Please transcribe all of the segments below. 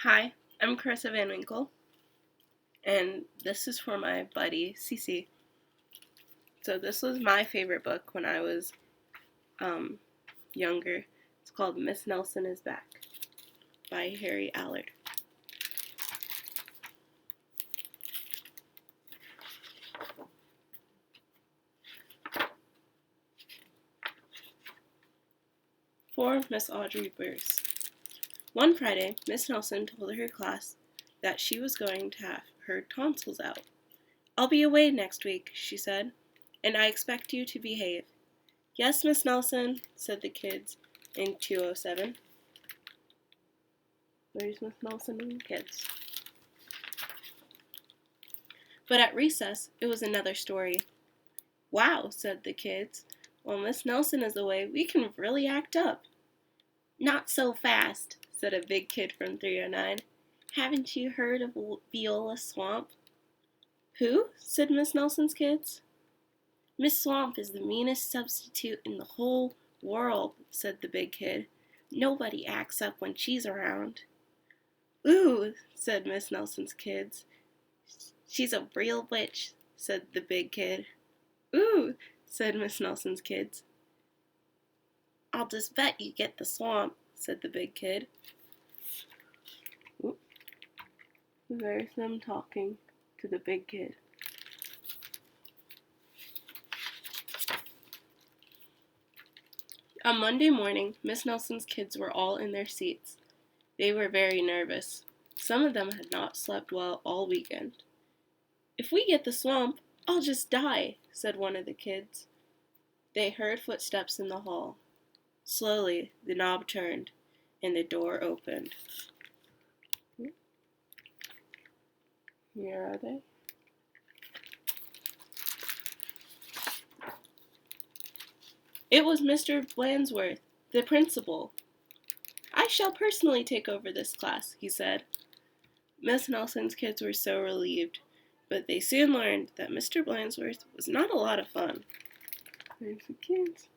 Hi, I'm Carissa Van Winkle, and this is for my buddy, Cece. So this was my favorite book when I was um, younger. It's called Miss Nelson is Back by Harry Allard. For Miss Audrey Bruce. One Friday, Miss Nelson told her class that she was going to have her tonsils out. "I'll be away next week," she said, "and I expect you to behave." "Yes, Miss Nelson," said the kids in 207. Where's Miss Nelson and the kids? But at recess, it was another story. "Wow," said the kids. "While Miss Nelson is away, we can really act up." "Not so fast," said a big kid from 309. "Haven't you heard of Viola Swamp?" "Who?" said Miss Nelson's kids. "Miss Swamp is the meanest substitute in the whole world," said the big kid. "Nobody acts up when she's around." "Ooh," said Miss Nelson's kids. "She's a real witch," said the big kid. "Ooh," said Miss Nelson's kids. "I'll just bet you get the swamp," said the big kid. Ooh, there's them talking to the big kid. On Monday morning, Miss Nelson's kids were all in their seats. They were very nervous. Some of them had not slept well all weekend. "If we get the swamp, I'll just die," said one of the kids. They heard footsteps in the hall. Slowly, the knob turned, and the door opened. Here are they. It was Mr. Blansworth, the principal. "I shall personally take over this class," he said. Miss Nelson's kids were so relieved, but they soon learned that Mr. Blansworth was not a lot of fun. There's the kids.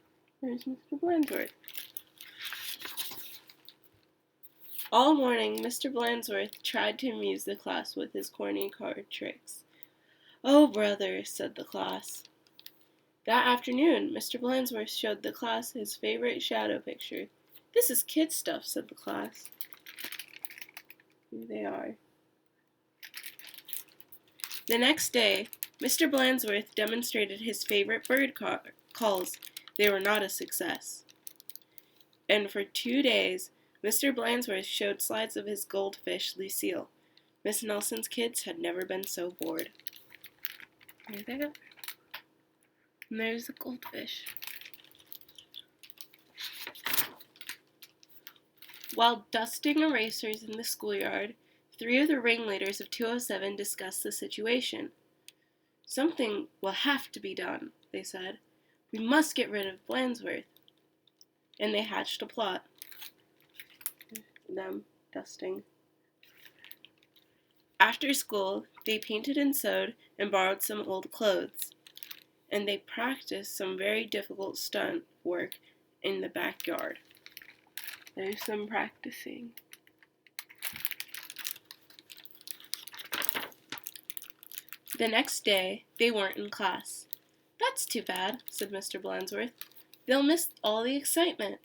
There's Mr. Blansworth. All morning, Mr. Blansworth tried to amuse the class with his corny card tricks. "Oh, brother," said the class. That afternoon, Mr. Blansworth showed the class his favorite shadow picture. "This is kid stuff," said the class. Here they are. The next day, Mr. Blansworth demonstrated his favorite bird calls. They were not a success. And for 2 days, Mr. Blansworth showed slides of his goldfish, Lucille. Miss Nelson's kids had never been so bored. There they go. And there's the goldfish. While dusting erasers in the schoolyard, 3 of the ringleaders of 207 discussed the situation. "Something will have to be done," they said. "We must get rid of Blansworth." And they hatched a plot. Them dusting. After school, they painted and sewed and borrowed some old clothes. And they practiced some very difficult stunt work in the backyard. There's some practicing. The next day, they weren't in class. "That's too bad," said Mr. Blansworth. "They'll miss all the excitement."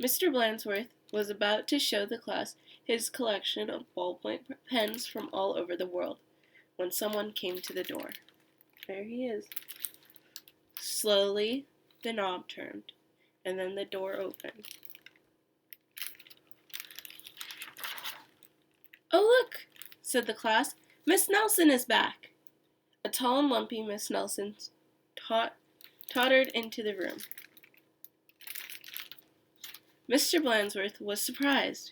Mr. Blansworth was about to show the class his collection of ballpoint pens from all over the world when someone came to the door. There he is. Slowly, the knob turned, and then the door opened. "Oh, look," said the class. "Miss Nelson is back." A tall and lumpy Miss Nelson tottered into the room. Mr. Blansworth was surprised.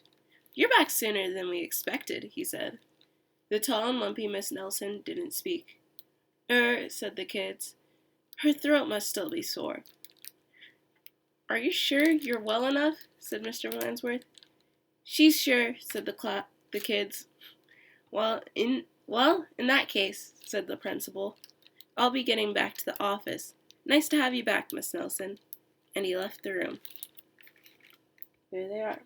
"You're back sooner than we expected," he said. The tall and lumpy Miss Nelson didn't speak. Said the kids. "Her throat must still be sore." "Are you sure you're well enough?" said Mr. Blansworth. "She's sure," said the kids. Well, in that case," said the principal, "I'll be getting back to the office. Nice to have you back, Miss Nelson." And he left the room. There they are.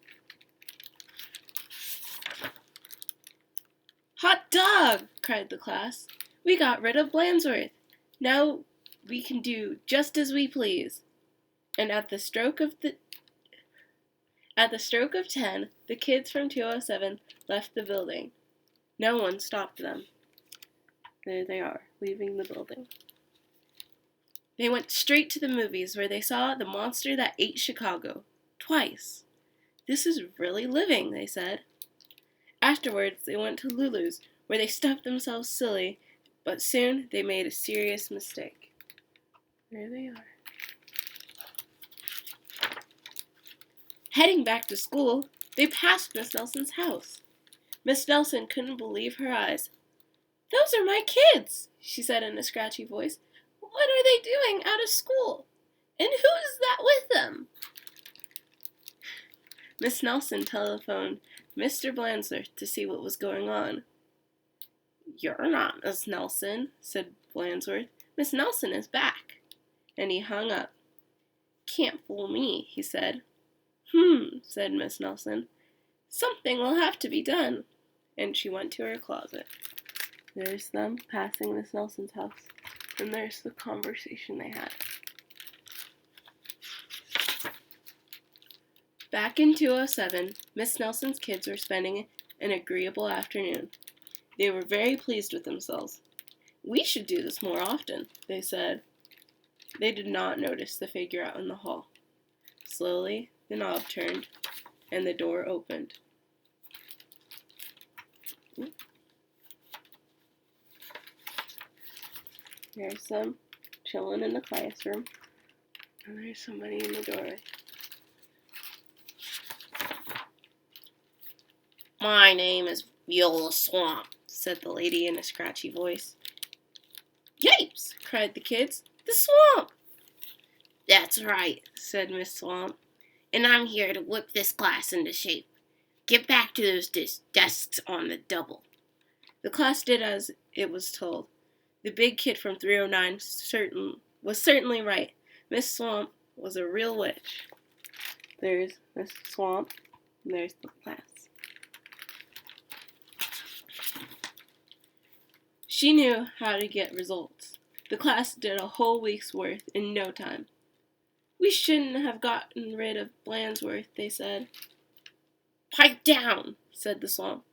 Hot dog! Cried the class. We got rid of Blansworth. Now we can do just as we please. And at the stroke of 10, the kids from 207 left the building. No one stopped them. There they are, leaving the building. They went straight to the movies, where they saw The Monster That Ate Chicago. Twice. This is really living, they said. Afterwards, they went to Lulu's, where they stuffed themselves silly, but soon they made a serious mistake. There they are. Heading back to school, they passed Miss Nelson's house. Miss Nelson couldn't believe her eyes. "Those are my kids," she said in a scratchy voice. "What are they doing out of school? And who is that with them?" Miss Nelson telephoned Mr. Blansworth to see what was going on. "You're not Miss Nelson," said Blansworth. "Miss Nelson is back." And he hung up. "Can't fool me," he said. Said Miss Nelson. "Something will have to be done." And she went to her closet. There's them passing Miss Nelson's house. And there's the conversation they had. Back in 207, Miss Nelson's kids were spending an agreeable afternoon. They were very pleased with themselves. "We should do this more often," they said. They did not notice the figure out in the hall. Slowly, the knob turned, and the door opened. There's them chilling in the classroom, and there's somebody in the doorway. "My name is Viola Swamp," said the lady in a scratchy voice. "Yipes!" cried the kids. "The swamp!" "That's right," said Miss Swamp. "And I'm here to whip this class into shape. Get back to those desks on the double." The class did as it was told. The big kid from 309 was certainly right. Miss Swamp was a real witch. There's Miss Swamp, and there's the class. She knew how to get results. The class did a whole week's worth in no time. "We shouldn't have gotten rid of Blansworth," they said. "Pipe down," said the Swamp.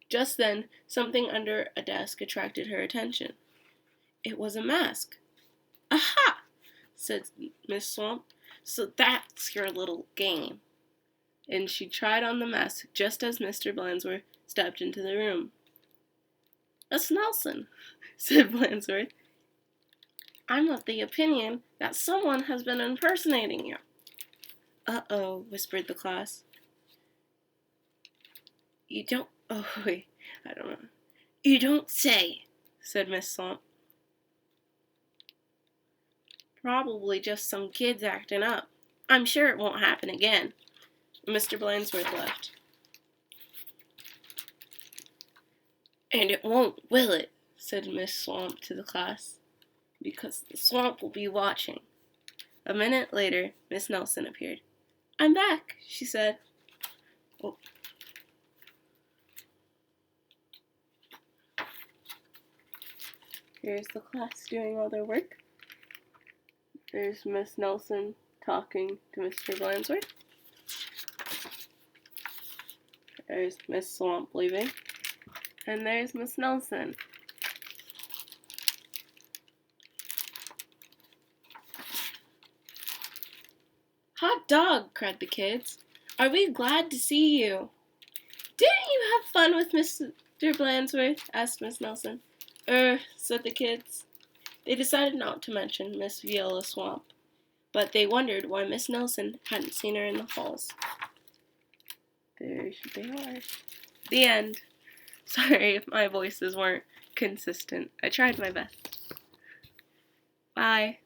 Just then, something under a desk attracted her attention. It was a mask. "Aha!" said Miss Swamp. "So that's your little game." And she tried on the mask just as Mr. Blansworth stepped into the room. "Miss Nelson," said Blansworth, "I'm of the opinion that someone has been impersonating you." "Uh-oh," whispered the class. "You don't... Oh, wait, I don't know." "You don't say," said Miss Swamp. "Probably just some kids acting up. I'm sure it won't happen again." Mr. Blansworth left. "And it won't, will it?" said Miss Swamp to the class. "Because the swamp will be watching." A minute later, Miss Nelson appeared. "I'm back," she said. Oh. Here's the class doing all their work. There's Miss Nelson talking to Mr. Blansworth. There's Miss Swamp leaving. And there's Miss Nelson. "Hot dog!" cried the kids. "Are we glad to see you?" "Didn't you have fun with Mr. Blansworth?" asked Miss Nelson. Said the kids. They decided not to mention Miss Viola Swamp, but they wondered why Miss Nelson hadn't seen her in the halls. There they are. The end. Sorry if my voices weren't consistent. I tried my best. Bye.